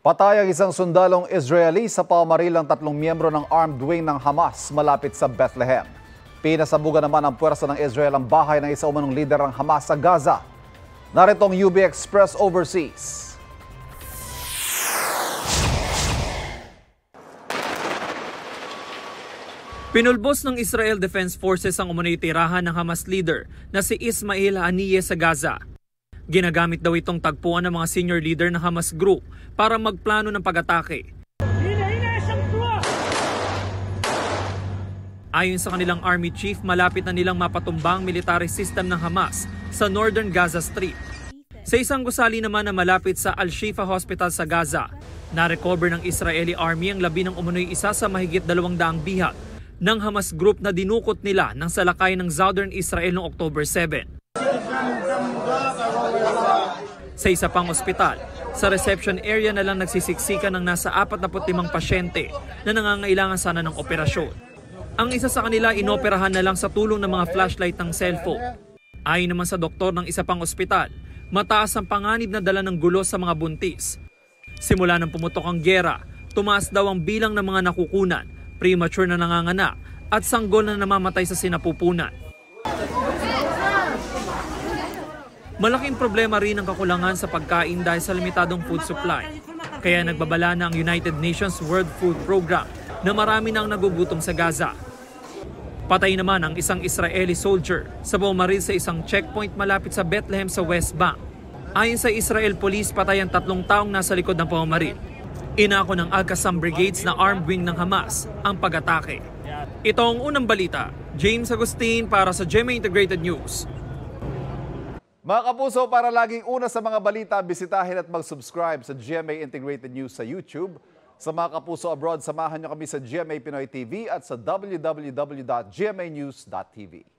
Patay ang isang sundalong Israeli sa pamamaril ng 3 miyembro ng armed wing ng Hamas malapit sa Bethlehem. Pinasabugan naman ang puwersa ng Israel ang bahay ng isa umanong lider ng Hamas sa Gaza. Narito ang UB Express Overseas. Pinulbos ng Israel Defense Forces ang umunay tirahan ng Hamas leader na si Ismail Haniyeh sa Gaza. Ginagamit daw itong tagpuan ng mga senior leader ng Hamas group para magplano ng pag-atake. Ayon sa kanilang army chief, malapit na nilang mapatumbang military system ng Hamas sa northern Gaza Strip. Sa isang gusali naman na malapit sa Al-Shifa Hospital sa Gaza, na-recover ng Israeli Army ang labi ng umunoy isa sa mahigit 200 bihag ng Hamas group na dinukot nila ng salakay ng southern Israel noong October 7. Sa isa pang ospital, sa reception area na lang nagsisiksikan ng nasa 45 pasyente na nangangailangan sana ng operasyon. Ang isa sa kanila inoperahan na lang sa tulong ng mga flashlight ng cellphone. Ayon naman sa doktor ng isa pang ospital, mataas ang panganib na dala ng gulo sa mga buntis. Simula nang pumutok ang giyera, tumaas daw ang bilang ng mga nakukunan, premature na nanganganak at sanggol na namamatay sa sinapupunan. Malaking problema rin ang kakulangan sa pagkain dahil sa limitadong food supply. Kaya nagbabala na ang United Nations World Food Program na marami nang nagugutom sa Gaza. Patay naman ang isang Israeli soldier sa bumaril sa isang checkpoint malapit sa Bethlehem sa West Bank. Ayon sa Israel Police, patay ang 3 taong nasa likod ng pamamaril. Inako ng Al-Qassam Brigades na armed wing ng Hamas ang pag-atake. Ito ang unang balita. James Agustin para sa GMA Integrated News. Mga kapuso, para laging una sa mga balita, bisitahin at mag-subscribe sa GMA Integrated News sa YouTube. Sa mga kapuso abroad, samahan niyo kami sa GMA Pinoy TV at sa www.gmanews.tv.